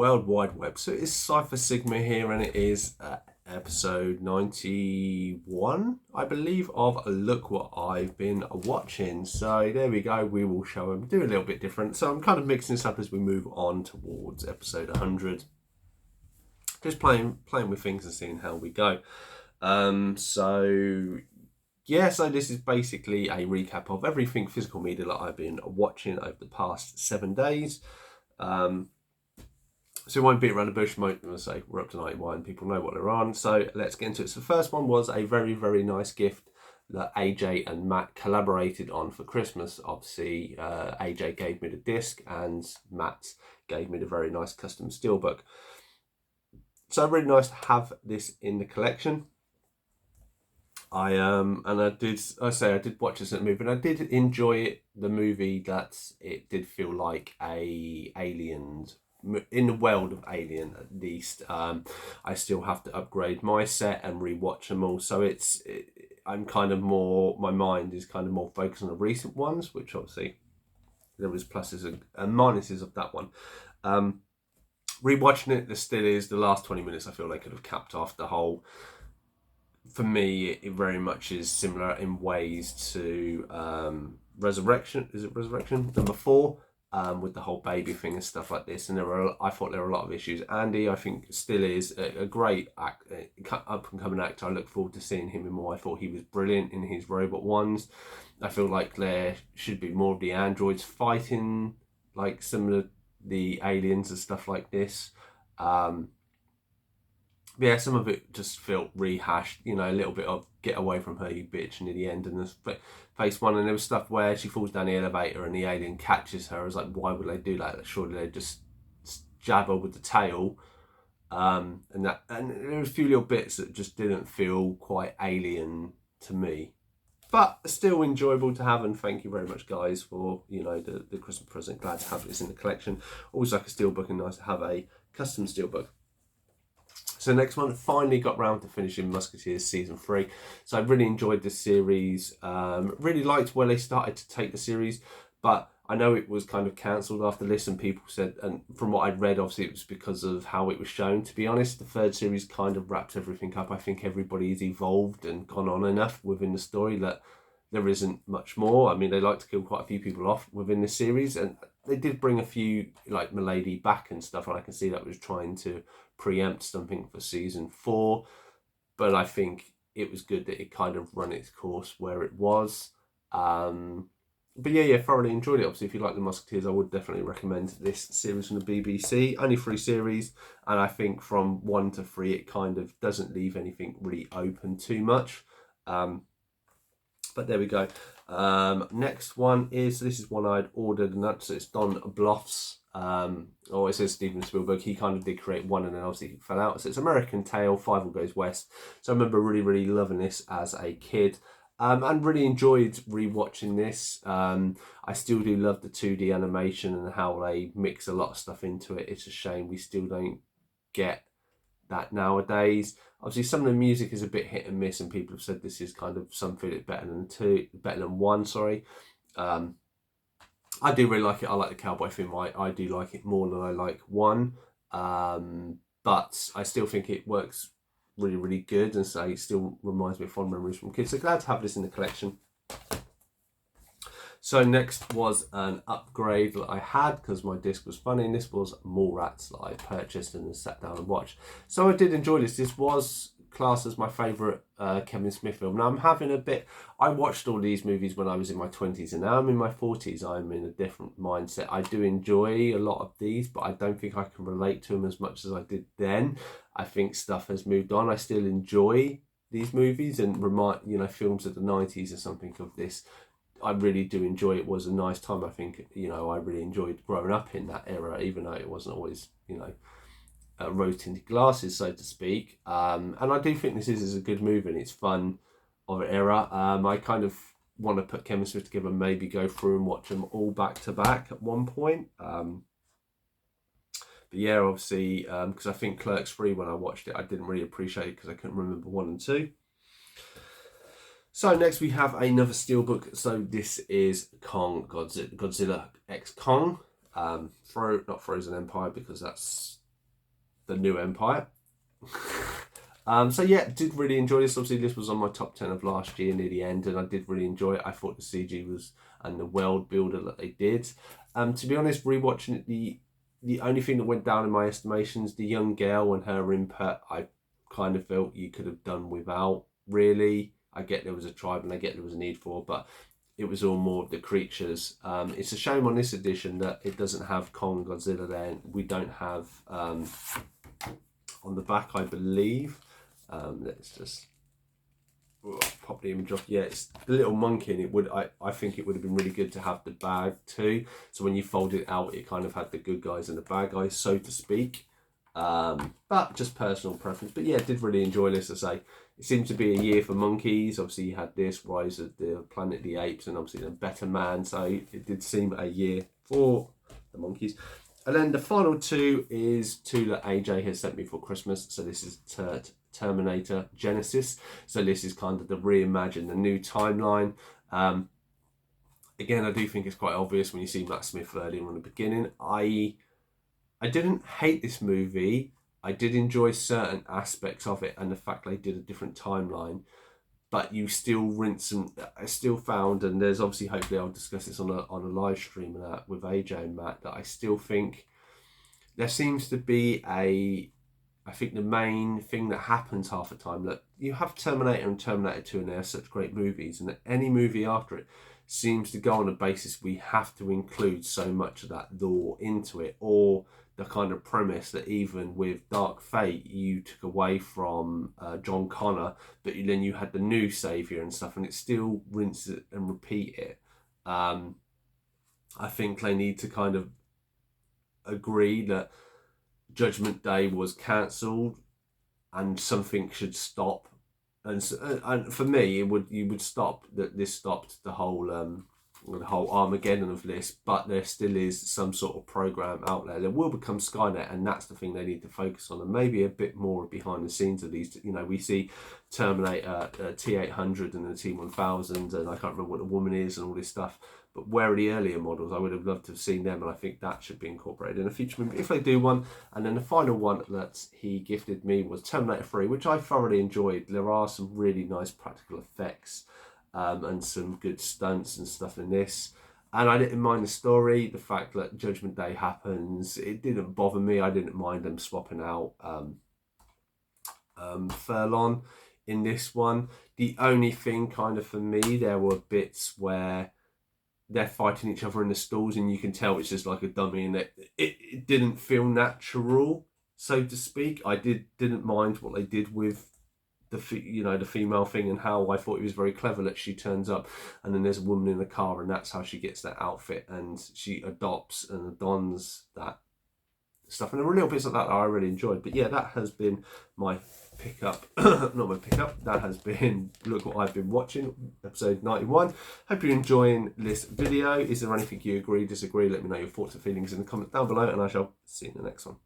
World Wide Web. So it's Cypher Sigma here, and it is episode 91, I believe, of Look What I've Been Watching. So there we go. We will show them, do a little bit different. So I'm kind of mixing this up as we move on towards episode 100. Just playing with things and seeing how we go. So this is basically a recap of everything physical media that I've been watching over the past 7 days. So we won't beat around the bush. I'm going to say we're up to 91. People know what they're on. So let's get into it. So the first one was a very, very nice gift that AJ and Matt collaborated on for Christmas. Obviously, AJ gave me the disc and Matt gave me the very nice custom steelbook. So really nice to have this in the collection. I did watch this movie, and I did enjoy it. The movie, that it did feel like a Aliens, in the world of Alien at least. I still have to upgrade my set and rewatch them all. So I'm kind of more, my mind is kind of more focused on the recent ones, which obviously there was pluses and minuses of that one. Rewatching it, there still is the last 20 minutes. I feel they could have capped off the whole. For me, it very much is similar in ways to Resurrection. Is it Resurrection number 4? With the whole baby thing and stuff like this, and I thought there were a lot of issues. Andy, I think, still is a great up and coming actor. I look forward to seeing him in more. I thought he was brilliant in his Robot Ones. I feel like there should be more of the androids fighting like some of the aliens and stuff like this. Yeah, some of it just felt rehashed, a little bit of get away from her, you bitch, and in the end, and the face one, and there was stuff where she falls down the elevator and the alien catches her. I was like, why would they do that? Surely they'd just jab her with the tail. And there were a few little bits that just didn't feel quite alien to me. But still enjoyable to have, and thank you very much, guys, for, the Christmas present. Glad to have this in the collection. Always like a steelbook, and nice to have a custom steelbook. So next one, finally got round to finishing Musketeers Season 3. So I really enjoyed this series. Really liked where they started to take the series. But I know it was kind of cancelled after this, and people said, and from what I'd read, obviously it was because of how it was shown. To be honest, the third series kind of wrapped everything up. I think everybody's evolved and gone on enough within the story that there isn't much more. I mean, they like to kill quite a few people off within the series, and they did bring a few, like Milady, back and stuff, and I can see that was trying to preempt something for Season 4, but I think it was good that it kind of run its course where it was. But yeah, thoroughly enjoyed it. Obviously, if you like the Musketeers, I would definitely recommend this series from the BBC. Only 3 series, and I think from 1 to 3, it kind of doesn't leave anything really open too much. But there we go. Next one is, this is one I'd ordered, and that's, it's Don Bluth's. It says Steven Spielberg. He kind of did create one, and then obviously he fell out. So it's American Tail, Fievel Goes West. So I remember really, really loving this as a kid. And really enjoyed rewatching this. I still do love the 2D animation and how they mix a lot of stuff into it. It's a shame we still don't get that nowadays. Obviously, some of the music is a bit hit and miss, and people have said this is kind of some feel it better than 1. Sorry. I do really like it. I like the cowboy theme. I do like it more than I like 1. But I still think it works really, really good, and so it still reminds me of fond memories from kids. So glad to have this in the collection. So next was an upgrade that I had because my disc was funny, and this was Mallrats that I purchased and then sat down and watched. So I did enjoy this. This was classed as my favourite Kevin Smith film. Now I'm having a bit, I watched all these movies when I was in my 20s, and now I'm in my 40s. I'm in a different mindset. I do enjoy a lot of these, but I don't think I can relate to them as much as I did then. I think stuff has moved on. I still enjoy these movies and films of the 90s or something of this. I really do enjoy it. It was a nice time. I think, I really enjoyed growing up in that era, even though it wasn't always, rose-tinted glasses, so to speak. And I do think this is a good movie, and it's fun of an era. I kind of want to put Kevin Smith together, maybe go through and watch them all back to back at one point. But yeah, obviously, because I think Clerks 3, when I watched it, I didn't really appreciate it because I couldn't remember 1 and 2. So next we have another steelbook. So this is Godzilla X Kong. Not Frozen Empire, because that's the new Empire. So yeah, did really enjoy this. Obviously, this was on my top 10 of last year near the end, and I did really enjoy it. I thought the CG was, and the world builder that they did. To be honest, rewatching it, the only thing that went down in my estimations, the young girl and her input, I kind of felt you could have done without. Really, I get there was a tribe, and I get there was a need for, but it was all more of the creatures. It's a shame on this edition that it doesn't have Kong and Godzilla there. We don't have on the back, I believe. Let's just pop the image off. Yeah, it's the little monkey, and it would. I think it would have been really good to have the bag too. So when you fold it out, it kind of had the good guys and the bad guys, so to speak. But just personal preference. But yeah, did really enjoy this. I say it seemed to be a year for monkeys. Obviously, you had this Rise of the Planet of the Apes, and obviously the Better Man. So it did seem a year for the monkeys. And then the final two is two that AJ has sent me for Christmas. So this is Terminator Genesis. So this is kind of the reimagine, the new timeline. Again, I do think it's quite obvious when you see Matt Smith earlier on the beginning. I didn't hate this movie. I did enjoy certain aspects of it and the fact they did a different timeline. But you still rinse and I still found, and there's obviously, hopefully I'll discuss this on a live stream with AJ and Matt, that I still think there seems to be I think the main thing that happens half the time, that you have Terminator and Terminator 2 and they're such great movies, and that any movie after it seems to go on a basis we have to include so much of that lore into it, or the kind of premise that even with Dark Fate you took away from John Connor, but then you had the new saviour and stuff, and it still rinse it and repeat it. I think they need to kind of agree that Judgment Day was cancelled and something should stop. And for me, you would stop that. This stopped the whole Armageddon of this, but there still is some sort of program out there. There will become Skynet, and that's the thing they need to focus on, and maybe a bit more behind the scenes of these. You know, we see Terminator T800 and the T1000, and I can't remember what the woman is and all this stuff. But where are the earlier models? I would have loved to have seen them, and I think that should be incorporated in a future movie if they do one. And then the final one that he gifted me was Terminator 3, which I thoroughly enjoyed. There are some really nice practical effects and some good stunts and stuff in this. And I didn't mind the story, the fact that Judgment Day happens. It didn't bother me. I didn't mind them swapping out Furlong in this one. The only thing kind of for me, there were bits where they're fighting each other in the stalls and you can tell it's just like a dummy, and it didn't feel natural, so to speak. I didn't mind what they did with the female thing, and how I thought it was very clever that she turns up and then there's a woman in the car and that's how she gets that outfit, and she adopts and adorns that stuff. And there were little bits like that I really enjoyed. But yeah, that has been my pickup. Not my pickup. That has been look what I've been watching, episode 91. Hope you're enjoying this video. Is there anything you agree, disagree? Let me know your thoughts and feelings in the comments down below, and I shall see you in the next one.